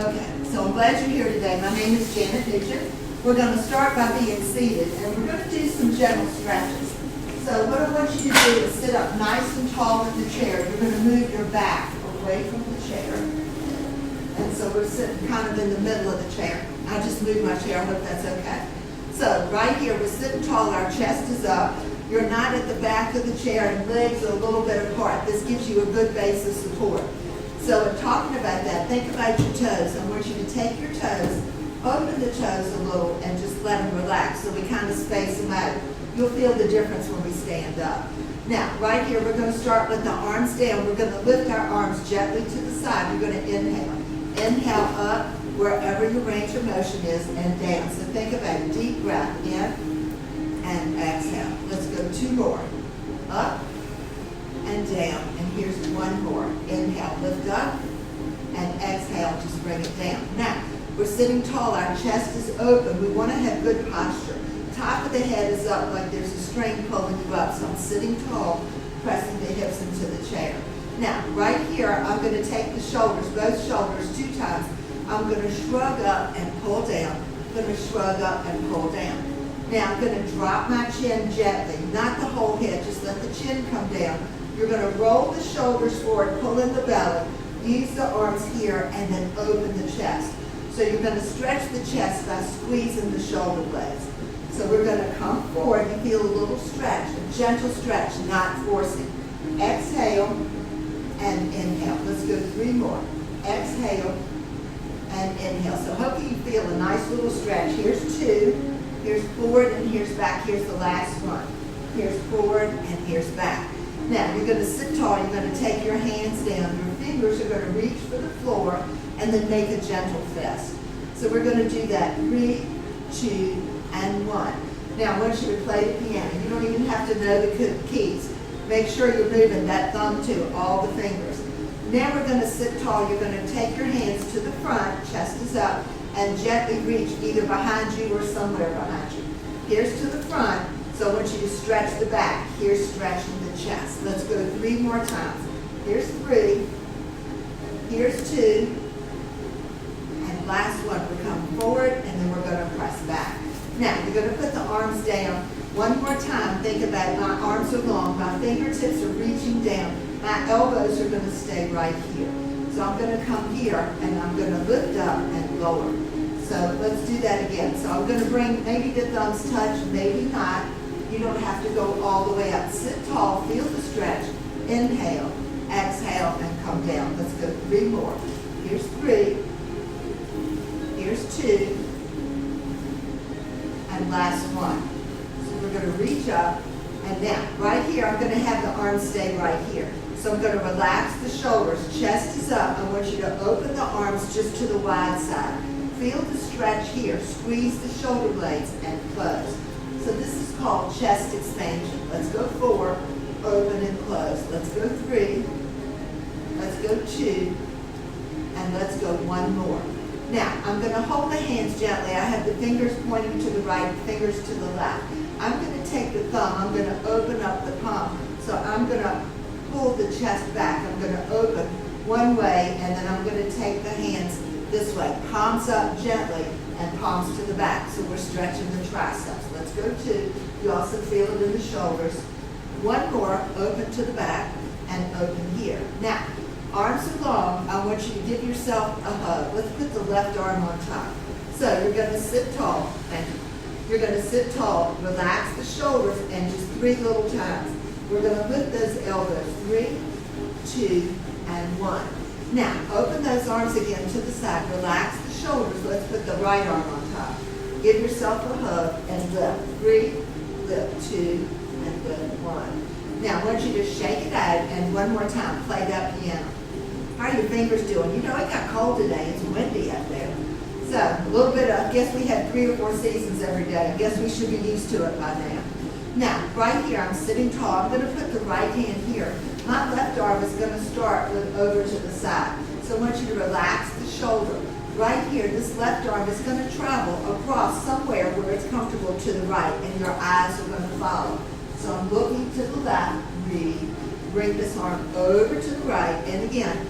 Okay, so I'm glad you're here today. My name is Janet Nugent. We're going to start by being seated, and we're going to do some gentle stretches. So what I want you to do is sit up nice and tall in the chair. You're going to move your back away from the chair. And so we're sitting kind of in the middle of the chair. I just moved my chair. I hope that's okay. So right here, we're sitting tall. Our chest is up. You're not at the back of the chair, and legs are a little bit apart. This gives you a good base of support. So in talking about that, think about your toes. I want you to take your toes, open the toes a little, and just let them relax so we kind of space them out. You'll feel the difference when we stand up. Now, right here, we're going to start with the arms down. We're going to lift our arms gently to the side. You're going to inhale. Inhale up wherever your range of motion is and down. So think about a deep breath in and exhale. Let's go two more. Up and down. And here's one more. Inhale, lift up, and exhale, just bring it down. Now, we're sitting tall. Our chest is open. We want to have good posture. Top of the head is up like there's a string pulling you up. So I'm sitting tall, pressing the hips into the chair. Now, right here, I'm going to take the shoulders, both shoulders 2 times. I'm going to shrug up and pull down. I'm going to shrug up and pull down. Now, I'm going to drop my chin gently, not the whole head, just let the chin come down. You're going to roll the shoulders forward, pull in the belly, use the arms here, and then open the chest. So you're going to stretch the chest by squeezing the shoulder blades. So we're going to come forward. You feel a little stretch, a gentle stretch, not forcing. Exhale and inhale. Let's go 3 more. Exhale and inhale. So hopefully you feel a nice little stretch. Here's 2. Here's forward and here's back. Here's the last one. Here's forward and here's back. Now, you're going to sit tall. You're going to take your hands down. Your fingers are going to reach for the floor and then make a gentle fist. So we're going to do that 3, 2, and 1. Now, I want you to play the piano. You don't even have to know the keys. Make sure you're moving that thumb to all the fingers. Now we're going to sit tall. You're going to take your hands to the front, chest is up, and gently reach either behind you or somewhere behind you. Here's to the front. So I want you to stretch the back. Here's stretching the chest. Let's go 3 more times. Here's 3. Here's 2. And last one, we come forward, and then we're going to press back. Now, you're going to put the arms down. One more time, think about it. My arms are long. My fingertips are reaching down. My elbows are going to stay right here. So I'm going to come here, and I'm going to lift up and lower. So let's do that again. So I'm going to bring, maybe the thumbs touch, maybe not. You don't have to go all the way up. Sit tall, feel the stretch. Inhale, exhale, and come down. Let's go 3 more. Here's 3. Here's 2. And last one. So we're going to reach up. And now, right here, I'm going to have the arms stay right here. So I'm going to relax the shoulders. Chest is up. I want you to open the arms just to the wide side. Feel the stretch here. Squeeze the shoulder blades and close. So this is called chest expansion. Let's go 4, open and close. Let's go 3. Let's go 2. And let's go 1 more. Now, I'm going to hold the hands gently. I have the fingers pointing to the right, fingers to the left. I'm going to take the thumb. I'm going to open up the palm. So I'm going to pull the chest back. I'm going to open one way, and then I'm going to take the hands this way. Palms up gently and palms to the back. So we're stretching the triceps. Let's go 2. You also feel it in the shoulders. 1 more, open to the back and open here. Now, arms are long. I want you to give yourself a hug. Let's put the left arm on top. So you're going to sit tall. Thank you. You're going to sit tall, relax the shoulders, and just 3 little times. We're going to lift those elbows. 3, 2, and 1. Now, open those arms again to the side. Relax the shoulders. Let's put the right arm on top. Give yourself a hug and lift. 3, lift, 2, and lift, 1. Now, I want you to shake it out, and one more time, play that piano. How are your fingers doing? You know, it got cold today. It's windy up there. So, a little bit of, I guess we had 3 or 4 seasons every day. I guess we should be used to it by now. Now, right here, I'm sitting tall. I'm going to put the right hand here. My left arm is going to start with over to the side. So I want you to relax the shoulder. Right here, this left arm is going to travel across somewhere where it's comfortable to the right, and your eyes are going to follow. So I'm looking to the left, breathe. Bring this arm over to the right, and again,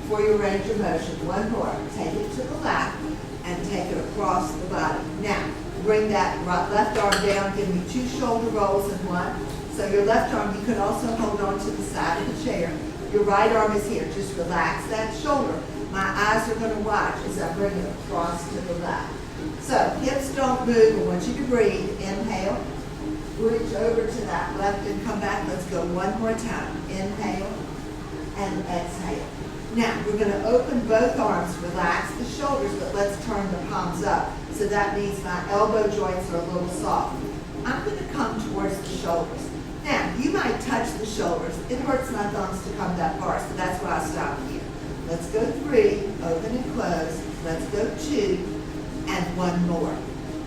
for your range of motion. One more. Take it to the left and take it across the body. Now, bring that left arm down. Give me 2 shoulder rolls in one. So your left arm, you can also hold on to the side of the chair. Your right arm is here. Just relax that shoulder. My eyes are going to watch as I bring it across to the left. So hips don't move. I want you to breathe. Inhale. Reach over to that left and come back. Let's go one more time. Inhale and exhale. Now, we're going to open both arms, relax the shoulders, but let's turn the palms up. So that means my elbow joints are a little soft. I'm going to come towards the shoulders. Now, you might touch the shoulders. It hurts my thumbs to come that far, so that's why I stop here. Let's go 3, open and close. Let's go 2, and 1 more.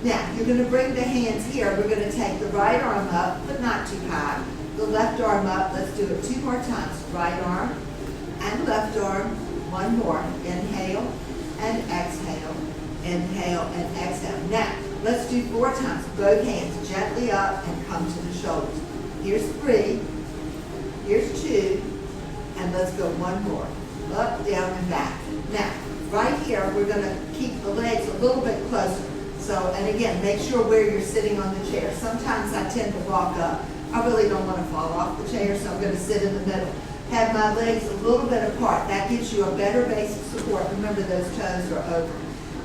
Now, you're going to bring the hands here. We're going to take the right arm up, but not too high. The left arm up. Let's do it 2 more times. Right arm and left arm. 1 more. Inhale and exhale. Inhale and exhale. Now, let's do 4 times. Both hands gently up and come to the shoulders. Here's 3. Here's 2. And let's go 1 more. Up, down, and back. Now, right here, we're going to keep the legs a little bit closer. So, and again, make sure where you're sitting on the chair. Sometimes I tend to walk up. I really don't want to fall off the chair, so I'm going to sit in the middle. Have my legs a little bit apart. That gives you a better base of support. Remember, those toes are over.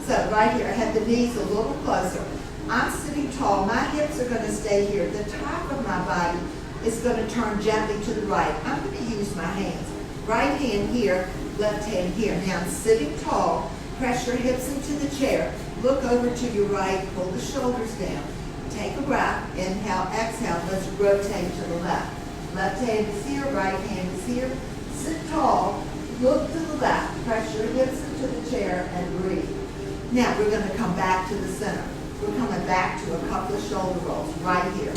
So, right here, I have the knees a little closer. I'm sitting tall. My hips are going to stay here. The top of my body is going to turn gently to the right. I'm going to use my hands. Right hand here, left hand here. Now, I'm sitting tall. Press your hips into the chair. Look over to your right. Pull the shoulders down. Take a breath. Inhale, exhale. Let's rotate to the left. Left hand is here. Right hand is here. Sit tall. Look to the left. Press your hips into the chair and breathe. Now, we're going to come back to the center. We're coming back to a couple of shoulder rolls right here.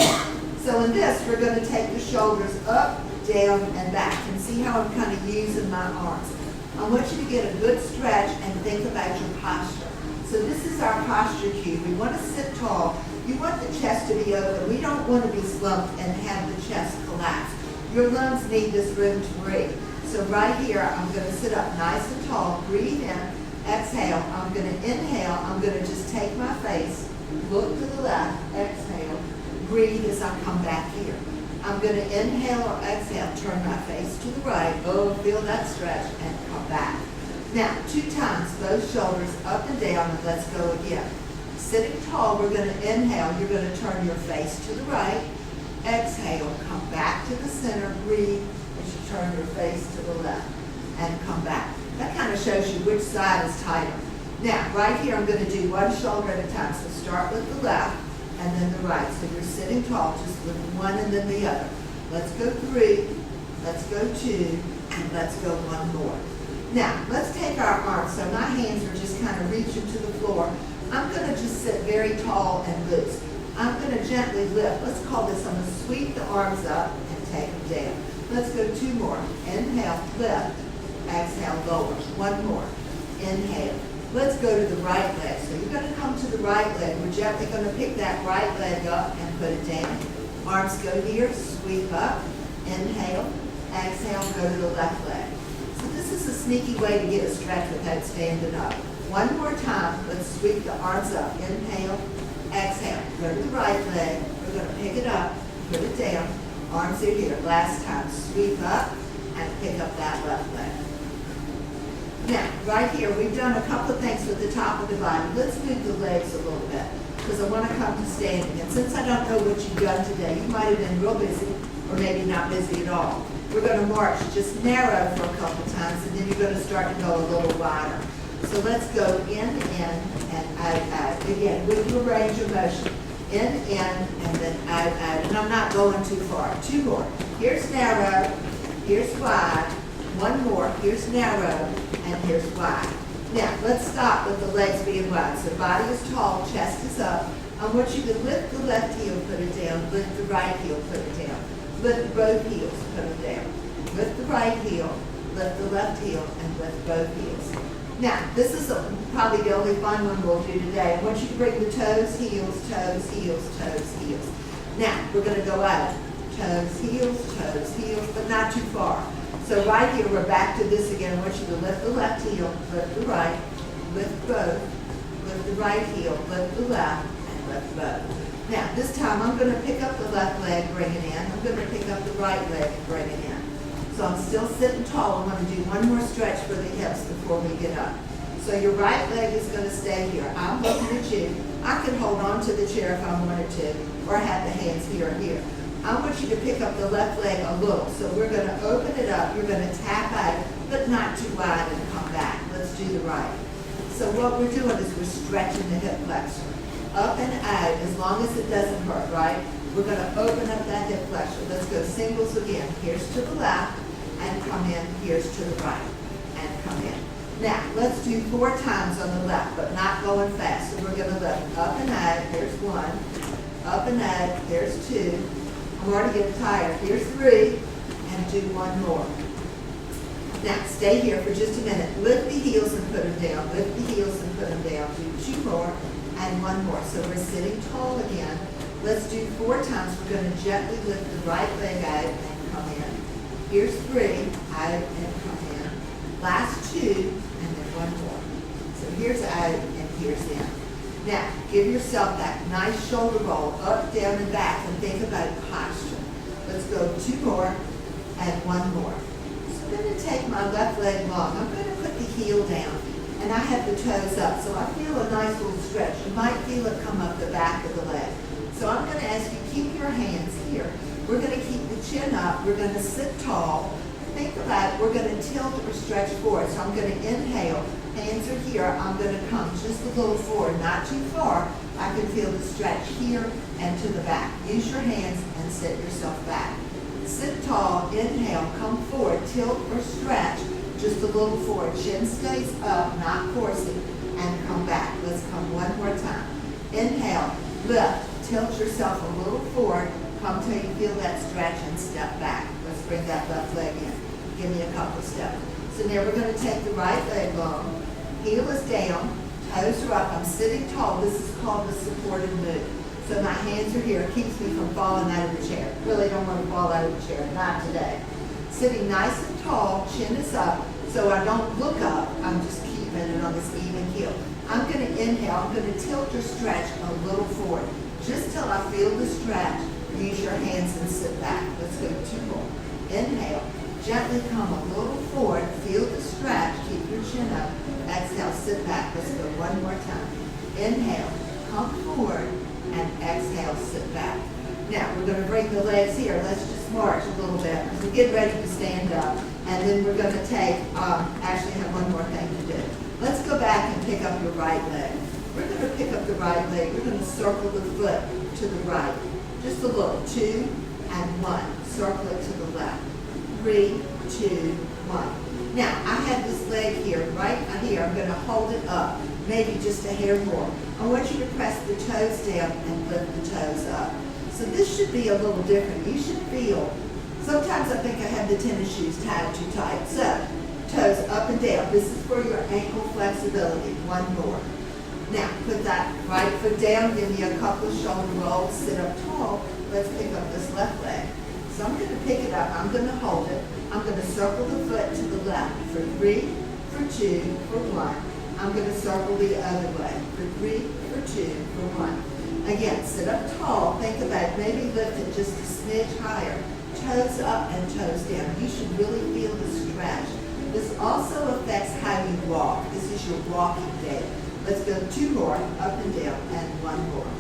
So in this, we're going to take the shoulders up, down, and back. And see how I'm kind of using my arms. I want you to get a good stretch and think about your posture. So this is our posture cue. We want to sit tall. You want the chest to be open. We don't want to be slumped and have the chest collapse. Your lungs need this room to breathe. So right here, I'm going to sit up nice and tall. Breathe in. Exhale. I'm going to inhale. I'm going to just take my face. Look to the left. Exhale. Breathe as I come back here. I'm going to inhale or exhale. Turn my face to the right. Oh, feel that stretch and come back. Now, 2 times, both shoulders up and down, and let's go again. Sitting tall, we're going to inhale. You're going to turn your face to the right. Exhale. Come back to the center. Breathe as you turn your face to the left and come back. That kind of shows you which side is tighter. Now, right here, I'm going to do 1 shoulder at a time. So start with the left and then the right. So you're sitting tall, just with one and then the other. Let's go 3, let's go 2, and let's go 1 more. Now, let's take our arms. So my hands are just kind of reaching to the floor. I'm going to just sit very tall and loose. I'm going to gently lift. Let's call this, I'm going to sweep the arms up and take them down. Let's go 2 more. Inhale, lift. Exhale, lower. 1 more. Inhale. Let's go to the right leg. So you're going to come to the right leg. We're gently going to pick that right leg up and put it down. Arms go here, sweep up, inhale, exhale, go to the left leg. So this is a sneaky way to get a stretch without standing up. 1 more time, let's sweep the arms up. Inhale, exhale, go to the right leg. We're going to pick it up, put it down. Arms are here. Last time, sweep up and pick up that left leg. Now, right here, we've done a couple of things with the top of the body. Let's move the legs a little bit because I want to come to standing. And since I don't know what you've done today, you might have been real busy or maybe not busy at all. We're going to march just narrow for a couple of times, and then you're going to start to go a little wider. So let's go in, and out. Again, with your range of motion. In, and then out. And I'm not going too far. 2 more. Here's narrow. Here's wide. 1 more. Here's narrow. And here's wide. Now, let's stop with the legs being wide. So body is tall, chest is up. I want you to lift the left heel, put it down. Lift the right heel, put it down. Lift both heels, put it down. Lift the right heel, lift the left heel, and lift both heels. Now, this is probably the only fun one we'll do today. I want you to bring the toes, heels, toes, heels, toes, heels. Now, we're going to go out. Toes, heels, but not too far. So right here, we're back to this again. I want you to lift the left heel, lift the right, lift both, lift the right heel, lift the left, and lift both. Now, this time I'm going to pick up the left leg, bring it in. I'm going to pick up the right leg and bring it in. So I'm still sitting tall. I'm going to do one more stretch for the hips before we get up. So your right leg is going to stay here. I'm looking at you. I can hold on to the chair if I wanted to, or have the hands here or here. I want you to pick up the left leg a little. So we're going to open it up. You're going to tap out, but not too wide, and come back. Let's do the right. So what we're doing is we're stretching the hip flexor. Up and out, as long as it doesn't hurt, right? We're going to open up that hip flexor. Let's go singles again. Here's to the left, and come in. Here's to the right, and come in. Now, let's do 4 times on the left, but not going fast. So we're going to lift up and out. Here's 1. Up and out. Here's 2. I'm already getting tired. Here's 3. And do 1 more. Now, stay here for just a minute. Lift the heels and put them down. Lift the heels and put them down. Do 2 more and 1 more. So we're sitting tall again. Let's do 4 times. We're going to gently lift the right leg out and come in. Here's 3. Out and come in. Last 2. And then 1 more. So here's out and here's in. Now, give yourself that nice shoulder roll, up, down, and back, and think about posture. Let's go 2 more and 1 more. So I'm going to take my left leg long. I'm going to put the heel down, and I have the toes up, so I feel a nice little stretch. You might feel it come up the back of the leg. So I'm going to ask you, keep your hands here. We're going to keep the chin up. We're going to sit tall. Think about it. We're going to tilt or stretch forward. So I'm going to inhale. Hands are here. I'm going to come just a little forward, not too far. I can feel the stretch here and to the back. Use your hands and sit yourself back. Sit tall. Inhale. Come forward. Tilt or stretch just a little forward. Chin stays up, not forcing. And come back. Let's come 1 more time. Inhale. Lift. Tilt yourself a little forward. Come till you feel that stretch and step back. Let's bring that left leg in. Give me a couple steps. So now we're going to take the right leg long. Heel is down. Toes are up. I'm sitting tall. This is called the supported move. So my hands are here. It keeps me from falling out of the chair. Really don't want to fall out of the chair. Not today. Sitting nice and tall. Chin is up. So I don't look up. I'm just keeping it on this even heel. I'm going to inhale. I'm going to tilt or stretch a little forward. Just till I feel the stretch. Use your hands and sit back. Let's go 2 more. Inhale. Gently come a little forward. Feel the stretch. Keep your chin up. Exhale. Sit back. Let's go 1 more time. Inhale. Come forward. And exhale. Sit back. Now, we're going to bring the legs here. Let's just march a little bit. So get ready to stand up. And then we're going to take, actually I have one more thing to do. Let's go back and pick up your right leg. We're going to pick up the right leg. We're going to circle the foot to the right. Just a little. 2 and 1. Circle it to the left. 3, 2, 1. Now, I have this leg here, right here. I'm going to hold it up, maybe just a hair more. I want you to press the toes down and lift the toes up. So this should be a little different. You should feel, sometimes I think I have the tennis shoes tied too tight. So, toes up and down. This is for your ankle flexibility. 1 more. Now, put that right foot down. Give me a couple of shoulder rolls. Sit up tall. Let's pick up this left leg. So I'm going to pick it up. I'm going to hold it. I'm going to circle the foot to the left for 3, for 2, for 1. I'm going to circle the other way for 3, for 2, for 1. Again, sit up tall. Think about it. Maybe lift it just a smidge higher. Toes up and toes down. You should really feel the stretch. This also affects how you walk. This is your walking gait. Let's go 2 more, up and down, and 1 more.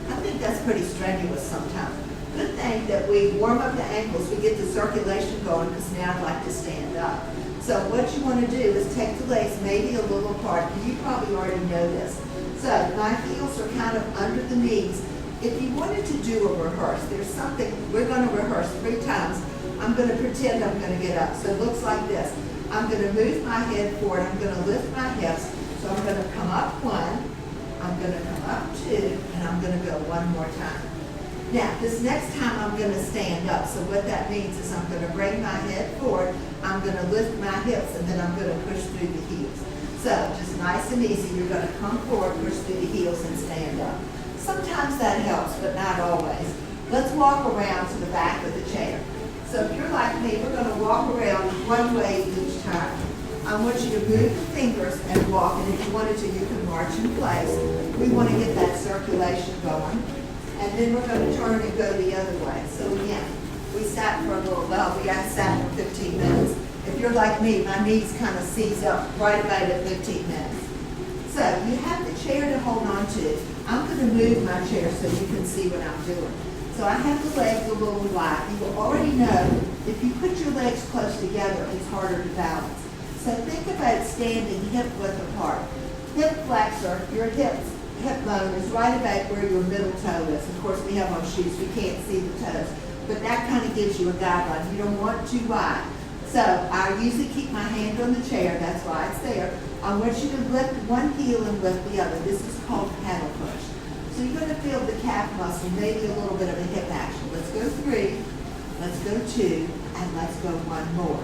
I think that's pretty strenuous sometimes. Good thing that we warm up the ankles, we get the circulation going, because now I'd like to stand up. So what you want to do is take the legs maybe a little apart. You probably already know this. So my heels are kind of under the knees. If you wanted to do a rehearse, there's something, we're going to rehearse 3 times. I'm going to pretend I'm going to get up. So it looks like this. I'm going to move my head forward. I'm going to lift my hips. So I'm going to come up 1. I'm going to come up 2. And I'm going to go 1 more time. Now, this next time I'm going to stand up. So what that means is I'm going to bring my head forward, I'm going to lift my hips, and then I'm going to push through the heels. So just nice and easy. You're going to come forward, push through the heels, and stand up. Sometimes that helps, but not always. Let's walk around to the back of the chair. So if you're like me, we're gonna walk around one way each time. I want you to move your fingers and walk, and if you wanted to, you can march in place. We want to get that circulation going. And then we're going to turn and go the other way. So again, we sat for a little while. We got sat for 15 minutes. If you're like me, my knees kind of seize up right about at 15 minutes. So you have the chair to hold on to. I'm going to move my chair so you can see what I'm doing. So I have the legs a little wide. You will already know if you put your legs close together, it's harder to balance. So think about standing hip width apart. Hip flexor, your hip bone is right about where your middle toe is. Of course, we have on shoes, we can't see the toes, but that kind of gives you a guideline. You don't want too wide. So I usually keep my hand on the chair, that's why it's there. I want you to lift one heel and lift the other. This is called paddle push. So you're going to feel the calf muscle, maybe a little bit of a hip action. Let's go 3, let's go 2, and let's go 1 more.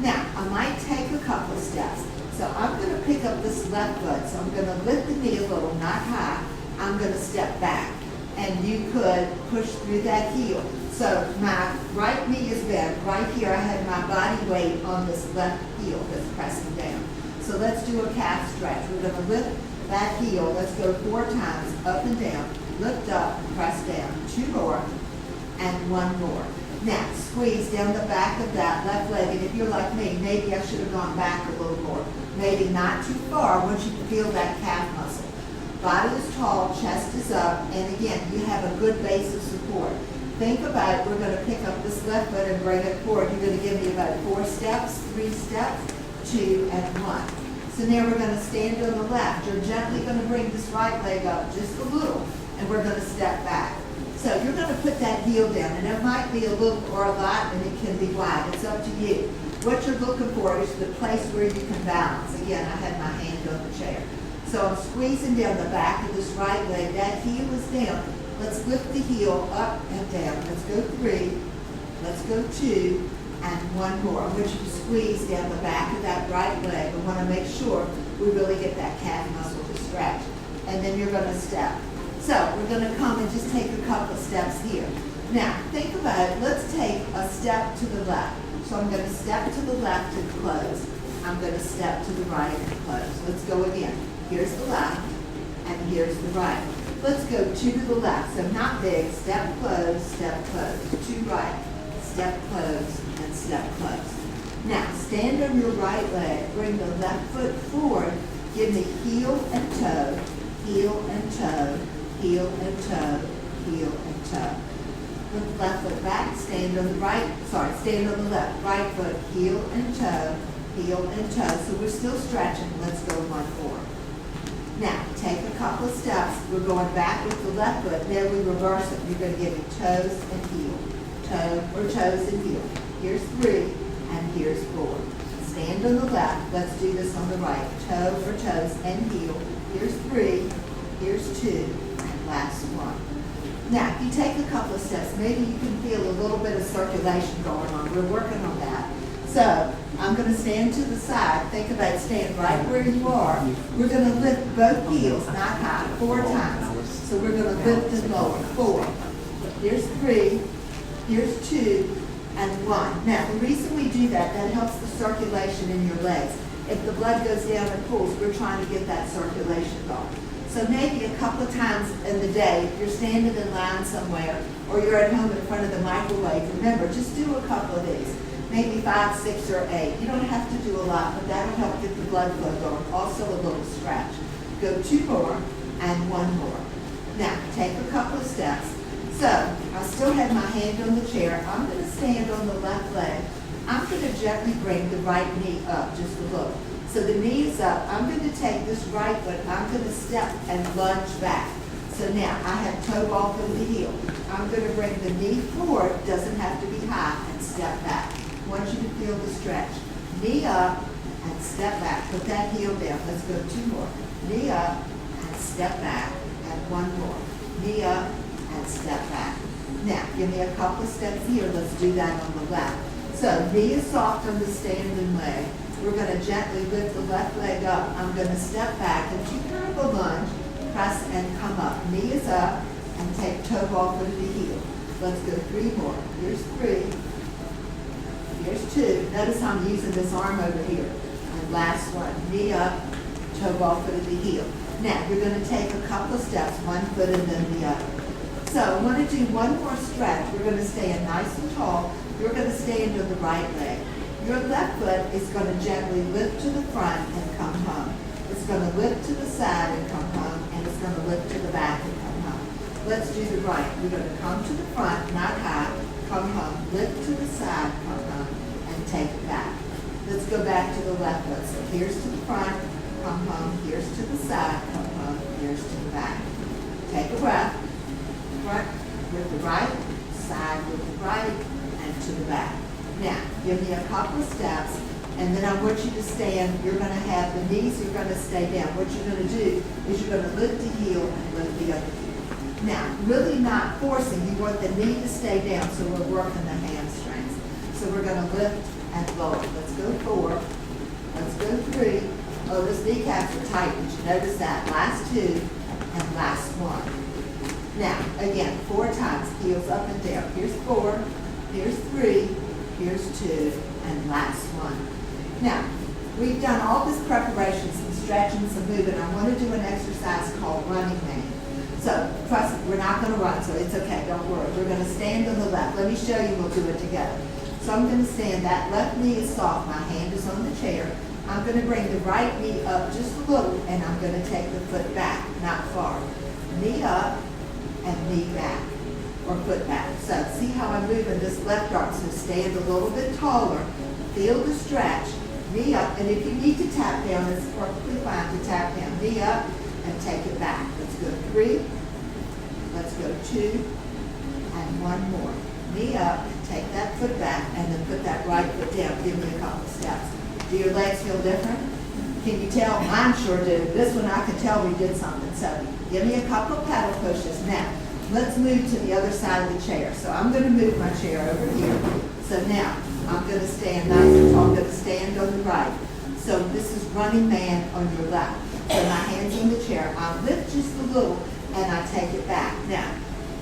Now, I might take a couple of steps. So I'm going to pick up this left foot. So I'm going to lift the knee a little, not high. I'm going to step back. And you could push through that heel. So my right knee is bent. Right here I have my body weight on this left heel that's pressing down. So let's do a calf stretch. We're going to lift that heel. Let's go 4 times, up and down. Lift up, press down. 2 more, and 1 more. Now, squeeze down the back of that left leg, and if you're like me, maybe I should have gone back a little more. Maybe not too far. I want you to feel that calf muscle. Body is tall, chest is up, and again, you have a good base of support. Think about it. We're going to pick up this left foot and bring it forward. You're going to give me about 4 steps, 3 steps, 2, and 1. So now we're going to stand on the left. You're gently going to bring this right leg up just a little, and we're going to step back. So you're going to put that heel down, and it might be a little or a lot, and it can be wide. It's up to you. What you're looking for is the place where you can balance. Again, I have my hand on the chair. So I'm squeezing down the back of this right leg. That heel is down. Let's lift the heel up and down. Let's go 3. Let's go 2. And 1 more. I want you to squeeze down the back of that right leg. I want to make sure we really get that calf muscle to stretch. And then you're going to step. So we're going to come and just take a couple of steps here. Now, think about it. Let's take a step to the left. So I'm going to step to the left and close. I'm going to step to the right and close. Let's go again. Here's the left, and here's the right. Let's go 2 to the left. So not big. Step, close, 2 right. Step, close, and step, close. Now, stand on your right leg. Bring the left foot forward. Give me heel and toe, heel and toe, heel and toe, heel and toe. Put the left foot back, stand on the left. Right foot, heel and toe, heel and toe. So we're still stretching. Let's go 1 more. Now, take a couple of steps. We're going back with the left foot. Then we reverse it. You're going to give me toes and heel. Toe or toes and heel. Here's 3, and here's 4. Stand on the left. Let's do this on the right. Toe or toes and heel. Here's 3, here's 2, and last 1. Now, if you take a couple of steps, maybe you can feel a little bit of circulation going on. We're working on that. So, I'm going to stand to the side. Think about stand right where you are. We're going to lift both heels, not high, 4 times. So we're going to lift and lower. 4. Here's 3, here's 2, and 1. Now, the reason we do that helps the circulation in your legs. If the blood goes down and pools, we're trying to get that circulation going. So maybe a couple of times in the day, if you're standing in line somewhere, or you're at home in front of the microwave, remember, just do a couple of these. Maybe 5, 6, or 8. You don't have to do a lot, but that'll help get the blood flow going. Also a little stretch. Go 2 more and 1 more. Now, take a couple of steps. So, I still have my hand on the chair. I'm going to stand on the left leg. I'm going to gently bring the right knee up just a little. So the knee is up. I'm going to take this right foot. I'm going to step and lunge back. So now I have toe ball from the heel. I'm going to bring the knee forward. Doesn't have to be high, and step back. I want you to feel the stretch. Knee up and step back. Put that heel down. Let's go 2 more. Knee up and step back. And 1 more. Knee up and step back. Now, give me a couple of steps here. Let's do that on the left. So, knee is soft on the standing leg. We're going to gently lift the left leg up. I'm going to step back and do kind of a lunge. Press and come up. Knee is up and take toe ball from the heel. Let's go 3 more. Here's 3, here's two. Notice I'm using this arm over here. And last one, knee up, toe ball foot at the heel. Now, you're going to take a couple of steps, one foot and then the other. So I want to do one more stretch. We're going to stand nice and tall. You're going to stand on the right leg. Your left foot is going to gently lift to the front and come home. It's going to lift to the side and come home, and it's going to lift to the back and come home. Let's do the right. You're going to come to the front, not high, come home, lift to the side, come home, and take it back. Let's go back to the left foot. So here's to the front, come home, here's to the side, come home, here's to the back. Take a breath. Front with the right, side with the right, and to the back. Now, give me a couple of steps, and then I want you to stand. You're going to have the knees, you're going to stay down. What you're going to do is you're going to lift the heel and lift the other heel. Now, really not forcing. You want the knee to stay down, so we're working the hamstrings. So we're going to lift and lower. Let's go 4. Let's go 3. Oh, those kneecaps are tight. Did you notice that? Last 2 and last 1. Now, again, 4 times, heels up and down. Here's 4, here's 3, here's 2, and last 1. Now, we've done all this preparation, some stretching, some moving. I want to do an exercise called running man. So, trust me, we're not going to run, so it's okay, don't worry. We're going to stand on the left. Let me show you, we'll do it together. So I'm going to stand, that left knee is soft, my hand is on the chair. I'm going to bring the right knee up just a little, and I'm going to take the foot back, not far. Knee up, and knee back, or foot back. So see how I'm moving this left arm. So stand a little bit taller, feel the stretch, knee up, and if you need to tap down, it's perfectly fine to tap down. Knee up and take it back. Let's go 3, let's go 2, and 1 more. Knee up, take that foot back, and then put that right foot down. Give me a couple steps. Do your legs feel different? Can you tell? Mine sure do. This one I can tell we did something. So give me a couple of pedal pushes. Now, let's move to the other side of the chair. So I'm going to move my chair over here. So now, I'm going to stand nice and tall. I'm going to stand on the right. So this is running man on your left. So my hand's on the chair. I lift just a little, and I take it back. Now,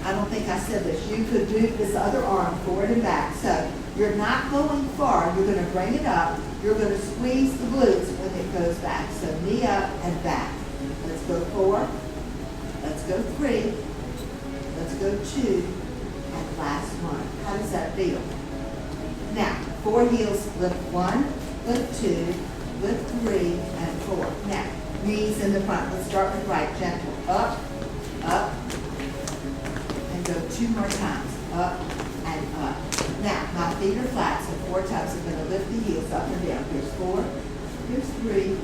I don't think I said this. You could move this other arm forward and back. So you're not going far. You're going to bring it up. You're going to squeeze the glutes when it goes back. So knee up and back. Let's go 4. Let's go 3. Let's go 2. And last 1. How does that feel? Now, 4 heels. Lift 1, lift 2, lift 3, and 4. Now, knees in the front. Let's start with right. Gentle. Up, up, and go 2 more times. Up and up. Now, my feet are flat, so 4 times I'm going to lift the heels up and down. Here's 4, here's 3,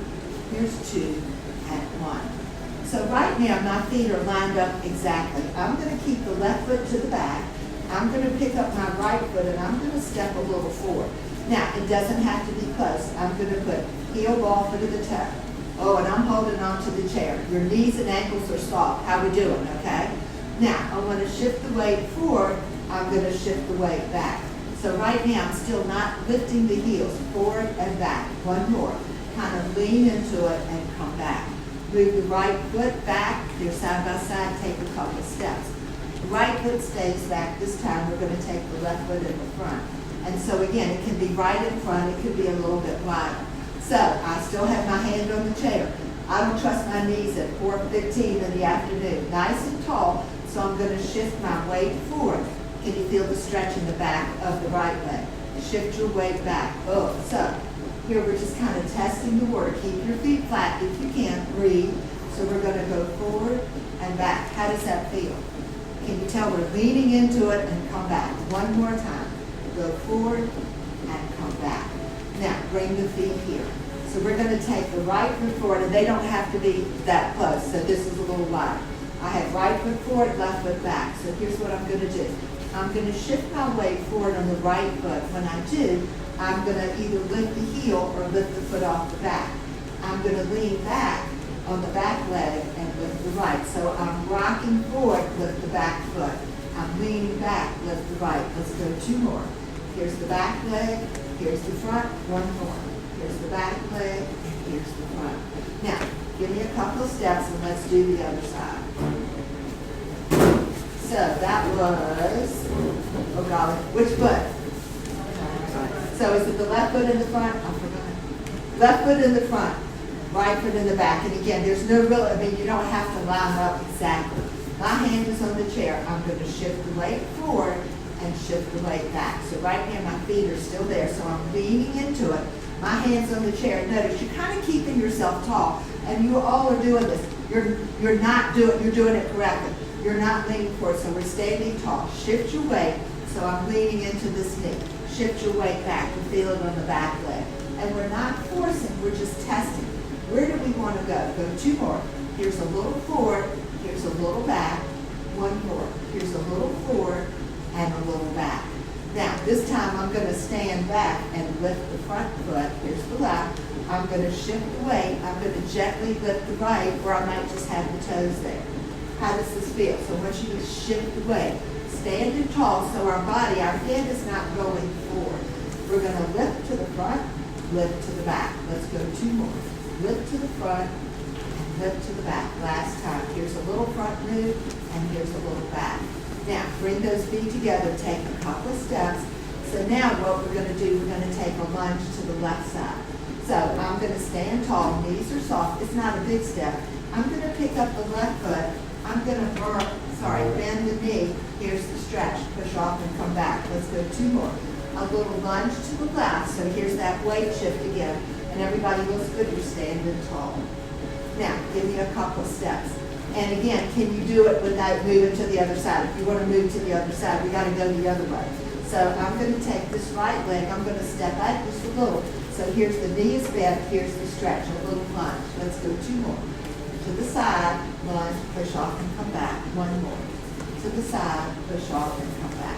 here's 2, and 1. So right now, my feet are lined up exactly. I'm going to keep the left foot to the back. I'm going to pick up my right foot, and I'm going to step a little forward. Now, it doesn't have to be close. I'm going to put heel ball foot to the toe. Oh, and I'm holding on to the chair. Your knees and ankles are soft. How we doing, okay? Now, I want to shift the weight forward. I'm going to shift the weight back. So right now, I'm still not lifting the heels forward and back. 1 more. Kind of lean into it and come back. Move the right foot back. You're side by side. Take a couple of steps. Right foot stays back. This time, we're going to take the left foot in the front. And so again, it can be right in front. It could be a little bit wider. So I still have my hand on the chair. I don't trust my knees at 4:15 in the afternoon. Nice and tall. So I'm going to shift my weight forward. Can you feel the stretch in the back of the right leg? Shift your weight back. Oh, so here we're just kind of testing the water. Keep your feet flat if you can. Breathe. So we're going to go forward and back. How does that feel? Can you tell we're leaning into it and come back? 1 more time. Go forward and come back. Now, bring the feet here. So we're going to take the right foot forward, and they don't have to be that close, so this is a little wide. I have right foot forward, left foot back. So here's what I'm going to do. I'm going to shift my weight forward on the right foot. When I do, I'm going to either lift the heel or lift the foot off the back. I'm going to lean back on the back leg and lift the right. So I'm rocking forward, lift the back foot. I'm leaning back, lift the right. Let's go 2 more. Here's the back leg, here's the front, 1 more. Here's the back leg, and here's the front. Now, give me a couple of steps and let's do the other side. So that was, oh golly, which foot? So is it the left foot in the front? I forgot. Left foot in the front, right foot in the back. And again, there's no real, I mean, you don't have to line up exactly. My hand is on the chair. I'm going to shift the weight forward and shift the weight back. So right here, my feet are still there, so I'm leaning into it. My hand's on the chair. Notice you're kind of keeping yourself tall, and you all are doing this. You're doing it correctly. You're not leaning forward, so we're standing tall. Shift your weight, so I'm leaning into this knee. Shift your weight back. You feel it on the back leg. And we're not forcing, we're just testing. Where do we want to go? Go two more. Here's a little forward, here's a little back, one more. Here's a little forward and a little back. Now, this time I'm going to stand back and lift the front foot. Here's the left. I'm going to shift the weight. I'm going to gently lift the right, or I might just have the toes there. How does this feel? So I want you to shift the weight. Standing tall so our body, our head is not going forward. We're going to lift to the front, lift to the back. Let's go two more. Lift to the front and lift to the back. Last time. Here's a little front move and here's a little back. Now, bring those feet together, take a couple of steps. So now what we're going to do, we're going to take a lunge to the left side. So I'm going to stand tall, knees are soft. It's not a big step. I'm going to pick up the left foot. I'm going to bend the knee. Here's the stretch. Push off and come back. Let's go two more. A little lunge to the left. So here's that weight shift again. And everybody looks good. You're standing tall. Now, give me a couple of steps. And again, can you do it without moving to the other side? If you want to move to the other side, we got to go the other way. So I'm going to take this right leg. I'm going to step out just a little. So here's the knee is bent. Here's the stretch. A little lunge. Let's go two more. To the side, lunge, push off and come back. One more. To the side, push off and come back.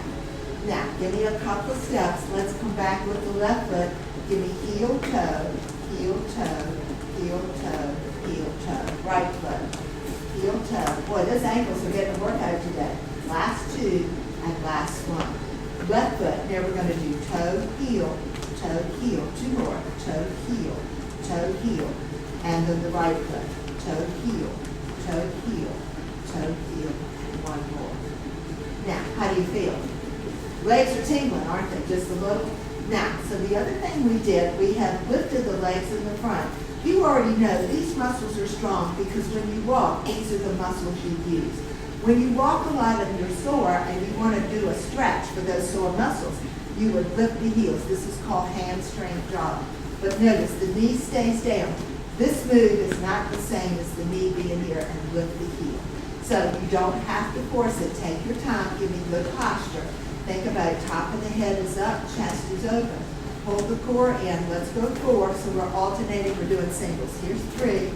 Now, give me a couple of steps. Let's come back with the left foot. Give me heel, toe, heel, toe, heel, toe, heel, toe. Right foot, heel, toe. Boy, those ankles are getting a workout today. Last two and last one. Left foot. Now we're going to do toe, heel, heel. Two more. Toe, heel, and then the right foot. Toe, heel, toe, heel, and one more. Now, how do you feel? Legs are tingling, aren't they? Just a little. Now, so the other thing we did, we have lifted the legs in the front. You already know these muscles are strong because when you walk, these are the muscles you use. When you walk a lot and you're sore and you want to do a stretch for those sore muscles, you would lift the heels. This is called hamstring jog. But notice, the knee stays down. This move is not the same as the knee being here and lift the heel. So you don't have to force it. Take your time. Give me good posture. Think about it. Top of the head is up, chest is open. Hold the core in. Let's go 4. So we're alternating. We're doing singles. Here's 3.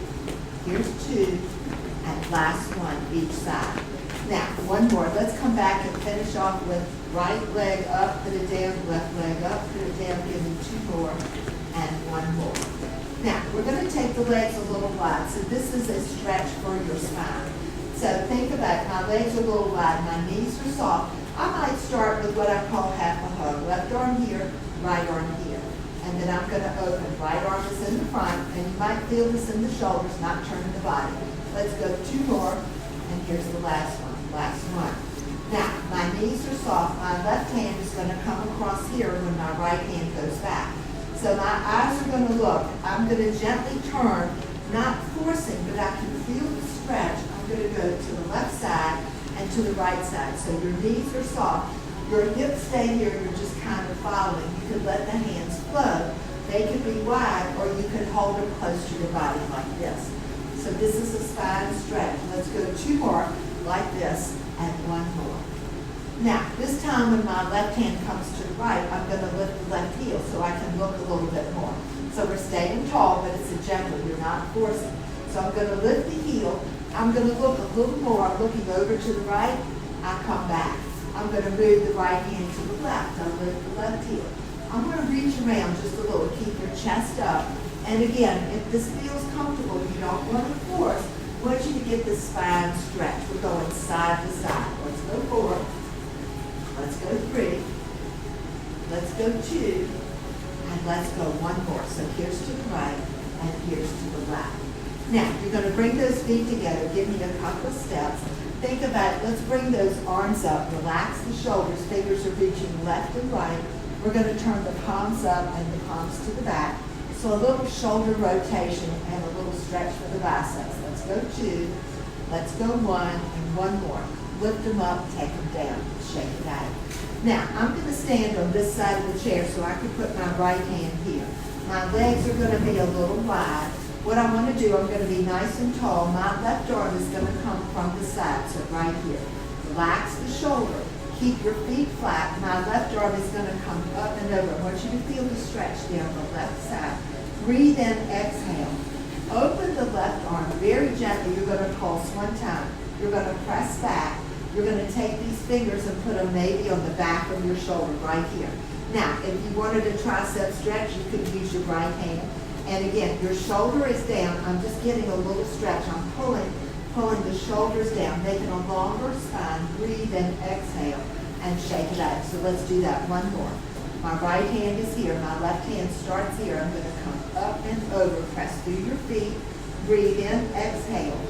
Here's 2. And last one each side. Now, one more. Let's come back and finish off with right leg up, put it down, left leg up, put it down, give me 2 more, and 1 more. Now, we're going to take the legs a little wide. So this is a stretch for your spine. So think about it. My legs are a little wide. My knees are soft. I might start with what I call half a hug. Left arm here, right arm here. And then I'm going to open. Right arm is in the front, and you might feel this in the shoulders, not turning the body. Let's go 2 more, and here's the last one. Last one. Now, my knees are soft. My left hand is going to come across here when my right hand goes back. So my eyes are going to look. I'm going to gently turn, not forcing, but I can feel the stretch. I'm going to go to the left side and to the right side. So your knees are soft. Your hips stay here. You're just kind of following. You could let the hands flow. They could be wide, or you could hold them close to your body like this. So this is a spine stretch. Let's go 2 more like this and 1 more. Now, this time when my left hand comes to the right, I'm going to lift the left heel so I can look a little bit more. So we're staying tall, but it's a gentle. You're not forcing. So I'm going to lift the heel. I'm going to look a little more. I'm looking over to the right. I come back. I'm going to move the right hand to the left. I lift the left heel. I'm going to reach around just a little. Keep your chest up. And again, if this feels comfortable, you don't want to force. I want you to get the spine stretch. We're going side to side. Let's go 4. Let's go 3. Let's go 2. And let's go 1 more. So here's to the right and here's to the left. Now, you're going to bring those feet together. Give me a couple of steps. Think about it. Let's bring those arms up. Relax the shoulders. Fingers are reaching left and right. We're going to turn the palms up and the palms to the back. So a little shoulder rotation and a little stretch for the biceps. Let's go 2. Let's go 1 and one more. Lift them up, take them down, shake it out. Now, I'm going to stand on this side of the chair so I can put my right hand here. My legs are going to be a little wide. What I want to do, I'm going to be nice and tall. My left arm is going to come from the side, so right here. Relax the shoulder. Keep your feet flat. My left arm is going to come up and over. I want you to feel the stretch down the left side. Breathe in, exhale. Open the left arm very gently. You're going to pulse 1 time. You're going to press back. You're going to take these fingers and put them maybe on the back of your shoulder right here. Now, if you wanted a tricep stretch, you could use your right hand. And again, your shoulder is down. I'm just getting a little stretch. I'm pulling the shoulders down, making a longer spine. Breathe in, exhale, and shake it out. So let's do that one more. My right hand is here. My left hand starts here. I'm going to come up and over. Press through your feet. Breathe in, exhale.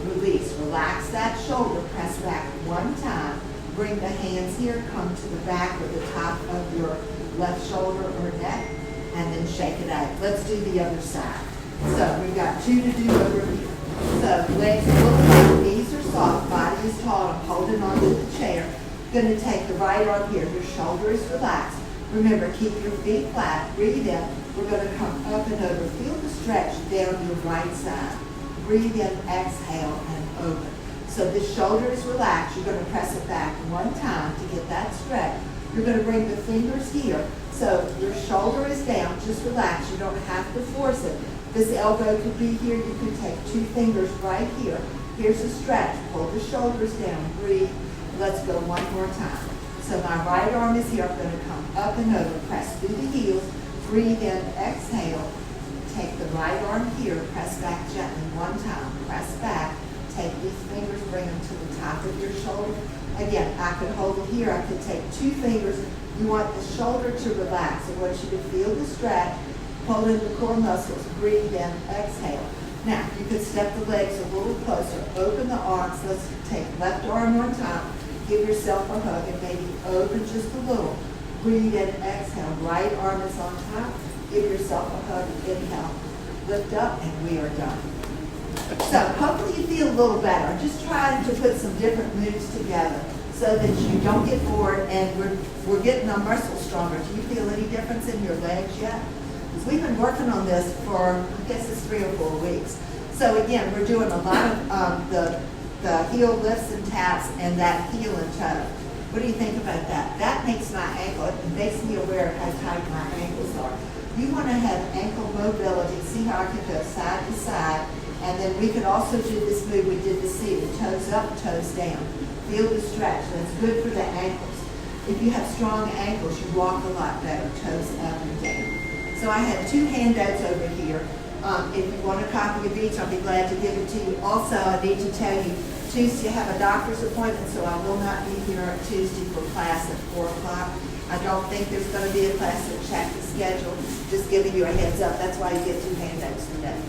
Release. Relax that shoulder. Press back 1 time. Bring the hands here. Come to the back or the top of your left shoulder or neck. And then shake it out. Let's do the other side. So we've got 2 to do over here. So legs a little down, knees are soft, body is tall. I'm holding onto the chair. Going to take the right arm here. Your shoulder is relaxed. Remember, keep your feet flat. Breathe in. We're going to come up and over. Feel the stretch down your right side. Breathe in, exhale, and open. So the shoulder is relaxed. You're going to press it back 1 time to get that stretch. You're going to bring the fingers here. So your shoulder is down. Just relax. You don't have to force it. This elbow could be here. You can take 2 fingers right here. Here's a stretch. Pull the shoulders down. Breathe. Let's go 1 more time. So my right arm is here. I'm going to come up and over. Press through the heels. Breathe in. Exhale. Take the right arm here. Press back gently 1 time. Press back. Take these fingers. Bring them to the top of your shoulder. Again, I could hold it here. I could take 2 fingers. You want the shoulder to relax. I want you to feel the stretch. Pull in the core muscles. Breathe in. Exhale. Now, you could step the legs a little closer. Open the arms. Let's take left arm on top. Give yourself a hug and maybe open just a little. Breathe in. Exhale. Right arm is on top. Give yourself a hug. Inhale. Lift up, and we are done. So hopefully you feel a little better. I'm just trying to put some different moves together so that you don't get bored, and we're getting our muscles stronger. Do you feel any difference in your legs yet? Because we've been working on this for, I guess it's 3 or 4 weeks. So again, we're doing a lot of the heel lifts and taps and that heel and toe. What do you think about that? That makes my ankle, it makes me aware of how tight my ankles are. You want to have ankle mobility. See how I can go side to side. And then we could also do this move we did to seated, toes up, toes down. Feel the stretch. That's good for the ankles. If you have strong ankles, you walk a lot better, toes up and down. So I have 2 handouts over here. If you want a copy of each, I'll be glad to give it to you. Also, I need to tell you, Tuesday I have a doctor's appointment, so I will not be here on Tuesday for class at 4 o'clock. I don't think there's going to be a class, so check the schedule. Just giving you a heads up. That's why you get 2 handouts today.